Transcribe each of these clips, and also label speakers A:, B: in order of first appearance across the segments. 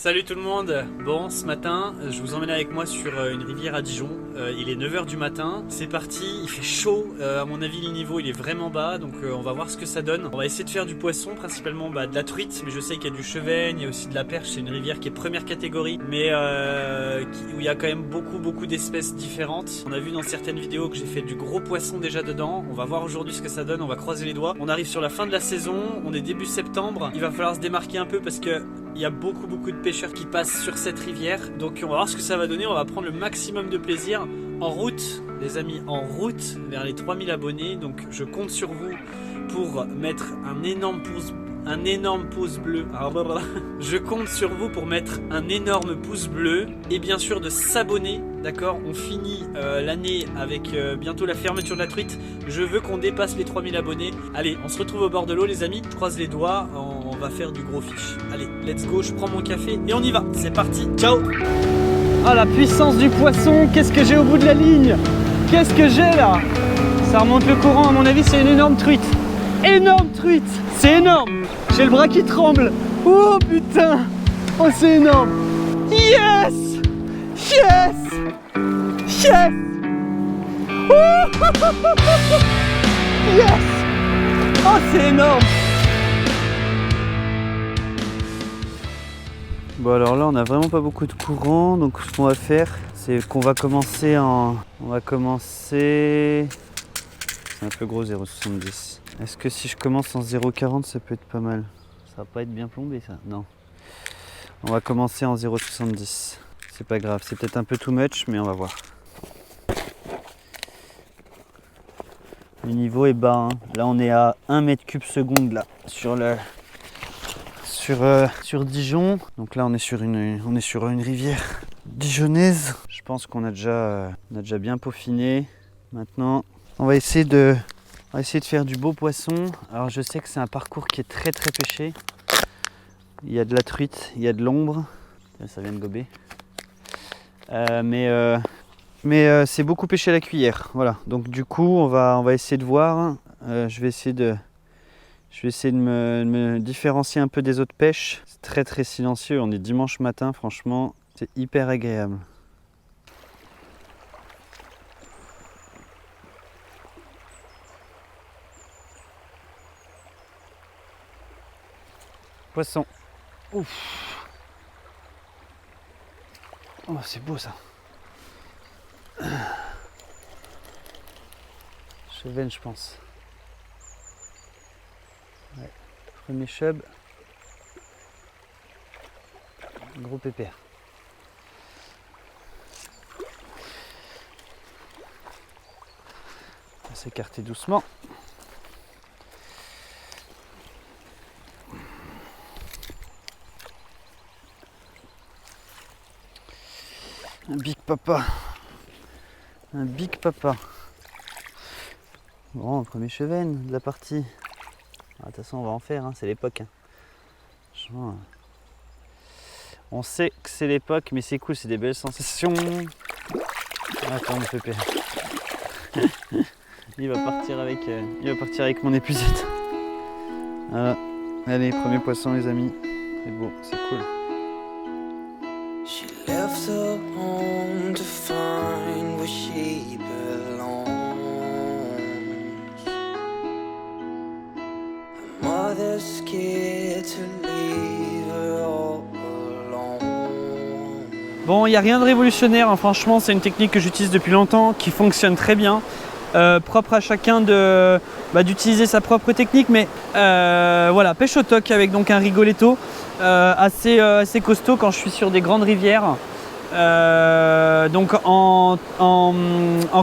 A: Salut tout le monde. Bon, ce matin, je vous emmène avec moi sur une rivière à Dijon. Il est 9 h du matin. C'est parti, il fait chaud. À mon avis, le niveau il est vraiment bas. Donc on va voir ce que ça donne. On va essayer de faire du poisson, principalement de la truite. Mais je sais qu'il y a du chevenne, il y a aussi de la perche. C'est une rivière qui est première catégorie. Mais où il y a quand même beaucoup d'espèces différentes. On a vu dans certaines vidéos que j'ai fait du gros poisson déjà dedans. On va voir aujourd'hui ce que ça donne. On va croiser les doigts. On arrive sur la fin de la saison. On est début septembre. Il va falloir se démarquer un peu parce que il y a beaucoup de pêcheurs qui passent sur cette rivière. Donc on va voir ce que ça va donner. On va prendre le maximum de plaisir en route, les amis, en route vers les 3000 abonnés. Donc je compte sur vous pour mettre un énorme pouce bleu. Je compte sur vous pour mettre un énorme pouce bleu et bien sûr de s'abonner. D'accord, on finit l'année avec bientôt la fermeture de la truite. Je veux qu'on dépasse les 3000 abonnés. Allez, on se retrouve au bord de l'eau les amis. Je croise les doigts, on va faire du gros fish. Allez, let's go, je prends mon café et on y va. C'est parti, ciao. Ah, la puissance du poisson, qu'est-ce que j'ai au bout de la ligne? Qu'est-ce que j'ai là? Ça remonte le courant, à mon avis c'est une énorme truite. Énorme truite, c'est énorme. J'ai le bras qui tremble. Oh putain. Oh c'est énorme. Yes. Yes. Yes. Oh yes. Oh c'est énorme. Bon alors là on a vraiment pas beaucoup de courant, donc ce qu'on va faire c'est qu'on va commencer c'est un peu gros 0,70. Est-ce que si je commence en 0,40 ça peut être pas mal? Ça va pas être bien plombé ça? Non. On va commencer en 0,70. C'est pas grave, c'est peut-être un peu too much mais on va voir. Le niveau est bas, hein. Là on est à 1 mètre cube seconde là sur Dijon. Donc là on est sur une rivière dijonnaise. Je pense qu'on a déjà bien peaufiné. Maintenant on va essayer de faire du beau poisson. Alors je sais que c'est un parcours qui est très pêché. Il y a de la truite, il y a de l'ombre. Ça vient de gober. Mais c'est beaucoup pêché à la cuillère. Voilà. Donc du coup on va essayer de voir. Je vais essayer de me différencier un peu des autres pêches. C'est très silencieux. On est dimanche matin, franchement, c'est hyper agréable. Poisson. Ouf. Oh, c'est beau ça. Chevenne, je pense. Ouais. Premier chub. Gros pépère. On va s'écarter doucement. Un big papa. Un big papa. Bon, premier chevenne de la partie. De toute façon, on va en faire, hein, c'est l'époque. Hein. Franchement, on sait que c'est l'époque, mais c'est cool, c'est des belles sensations. Attends, mon pépé. il va partir avec mon épuisette. Voilà. Allez, premier poisson, les amis. C'est beau, c'est cool. She left her home to find where she belongs. Her mother's scared to leave her all alone. Bon, il n'y a rien de révolutionnaire, hein. Franchement, c'est une technique que j'utilise depuis longtemps, qui fonctionne très bien. Propre à chacun d'utiliser sa propre technique, mais voilà, pêche au toc avec donc un rigoletto assez costaud quand je suis sur des grandes rivières. Donc en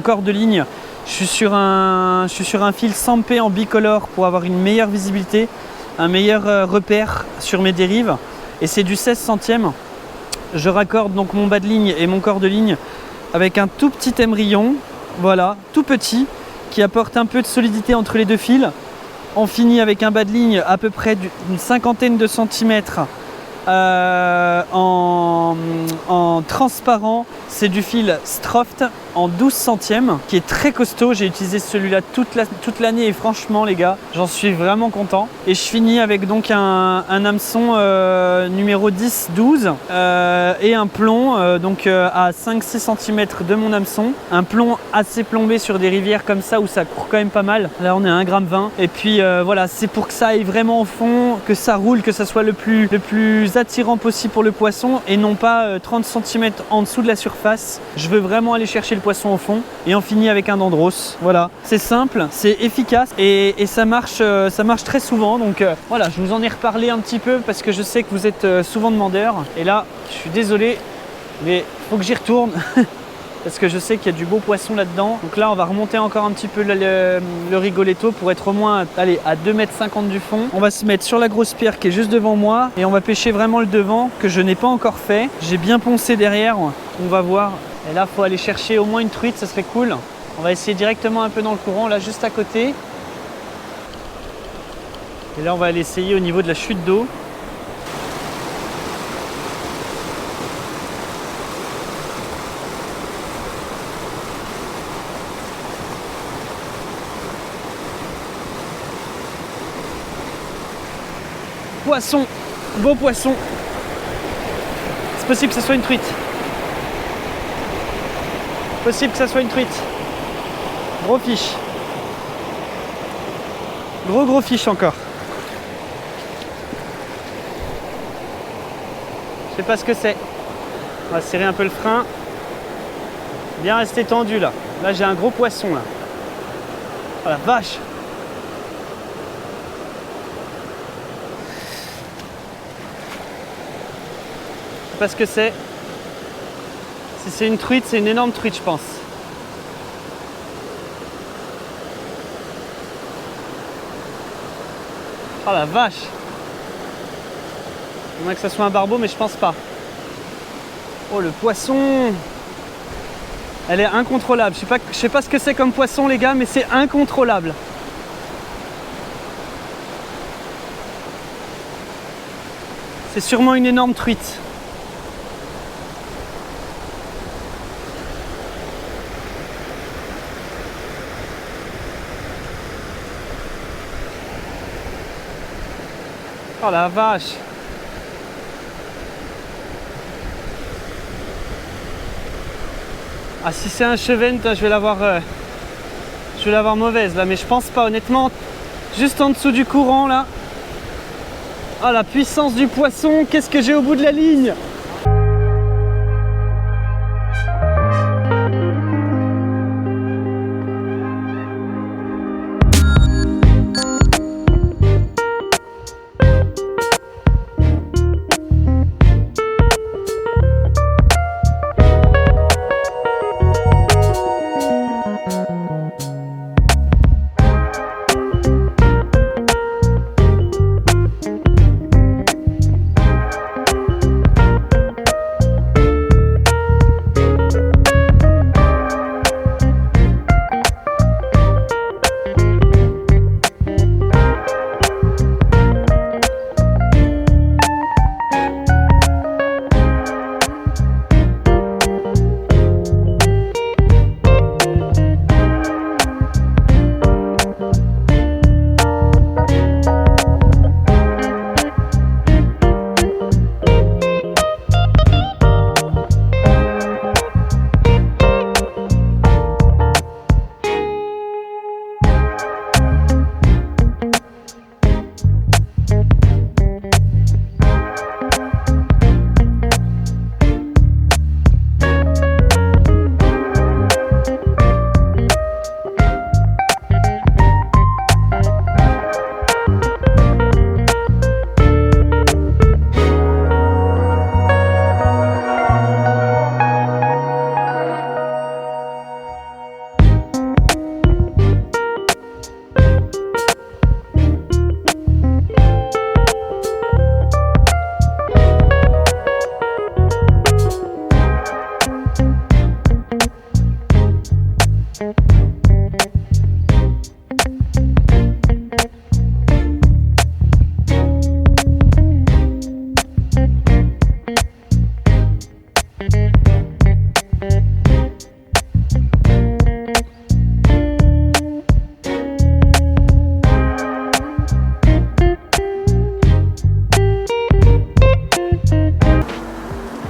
A: corde de ligne, je suis sur un fil 100p en bicolore pour avoir une meilleure visibilité, un meilleur repère sur mes dérives, et c'est du 16 centièmes. Je raccorde donc mon bas de ligne et mon corps de ligne avec un tout petit émerillon. Voilà, tout petit, qui apporte un peu de solidité entre les deux fils. On finit avec un bas de ligne à peu près d'une cinquantaine de centimètres en transparent. C'est du fil Stroft en 12 centièmes qui est très costaud. J'ai utilisé celui-là toute l'année et franchement les gars, j'en suis vraiment content. Et je finis avec donc un hameçon numéro 10-12 et un plomb à 5-6 cm de mon hameçon. Un plomb assez plombé sur des rivières comme ça où ça court quand même pas mal. Là on est à 1,20 g. Et puis voilà, c'est pour que ça aille vraiment au fond, que ça roule, que ça soit le plus attirant possible pour le poisson et non pas 30 cm en dessous de la surface. Je veux vraiment aller chercher le poisson au fond et on finit avec un dendros. Voilà, c'est simple, c'est efficace et ça marche très souvent. Donc voilà, je vous en ai reparlé un petit peu parce que je sais que vous êtes souvent demandeurs. Et là, je suis désolé, mais faut que j'y retourne. Parce que je sais qu'il y a du beau poisson là-dedans. Donc là, on va remonter encore un petit peu le Rigoletto pour être au moins à 2,50 m du fond. On va se mettre sur la grosse pierre qui est juste devant moi et on va pêcher vraiment le devant que je n'ai pas encore fait. J'ai bien poncé derrière, on va voir. Et là, il faut aller chercher au moins une truite, ça serait cool. On va essayer directement un peu dans le courant, là juste à côté. Et là, on va aller essayer au niveau de la chute d'eau. Poisson, beau poisson. C'est possible que ce soit une truite. Possible que ça soit une truite. Gros fiche. Gros fiche encore. Je sais pas ce que c'est. On va serrer un peu le frein. Bien rester tendu là. Là j'ai un gros poisson là. Oh la vache. Je sais pas ce que c'est. Si c'est une truite, c'est une énorme truite, je pense. Oh la vache! Il faudrait que ça soit un barbeau, mais je pense pas. Oh le poisson! Elle est incontrôlable. Je sais pas ce que c'est comme poisson, les gars, mais c'est incontrôlable. C'est sûrement une énorme truite. Oh la vache! Ah si c'est un chevenne, je vais l'avoir mauvaise là, mais je pense pas honnêtement. Juste en dessous du courant là. Ah la puissance du poisson, qu'est-ce que j'ai au bout de la ligne!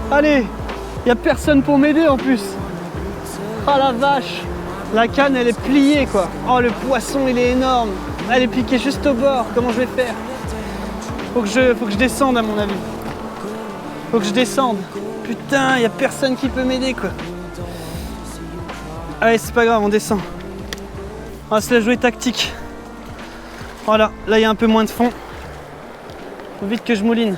A: Allez, y a personne pour m'aider en plus. Oh la vache, la canne elle est pliée quoi. Oh le poisson il est énorme. Elle est piquée juste au bord, comment je vais faire? Faut que je descende à mon avis. Faut que je descende. Putain, y a personne qui peut m'aider quoi. Allez, c'est pas grave, on descend. On va se la jouer tactique. Voilà, là il y a un peu moins de fond. Faut vite que je mouline.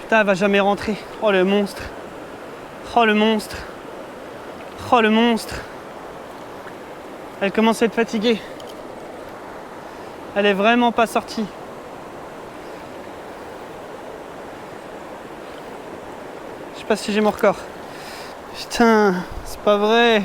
A: Putain, elle va jamais rentrer. Oh le monstre. Oh le monstre. Oh le monstre. Elle commence à être fatiguée. Elle est vraiment pas sortie. Je sais pas si j'ai mon record. Putain, c'est pas vrai.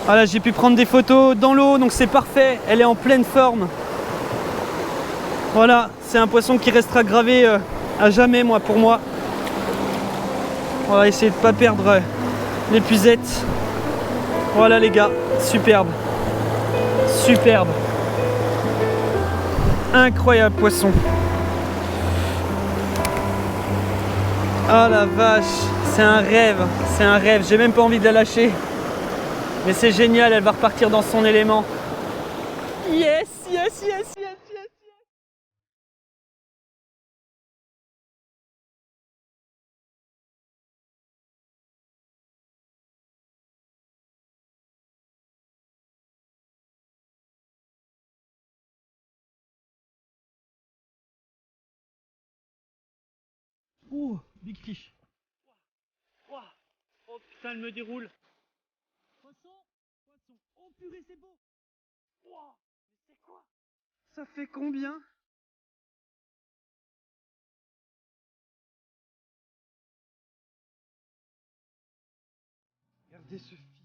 A: Voilà, j'ai pu prendre des photos dans l'eau, donc c'est parfait. Elle est en pleine forme. Voilà, c'est un poisson qui restera gravé à jamais, pour moi. On va essayer de ne pas perdre l'épuisette. Voilà les gars, superbe. Superbe. Incroyable poisson. Oh la vache, c'est un rêve, c'est un rêve. J'ai même pas envie de la lâcher. Mais c'est génial, elle va repartir dans son élément. Yes, yes, yes, yes, yes, yes. Oh, big fish. Wow. Oh putain, elle me déroule. Poisson, poisson. Oh purée, c'est beau. Wow. Mais c'est quoi? Ça fait combien? Regardez ce fish.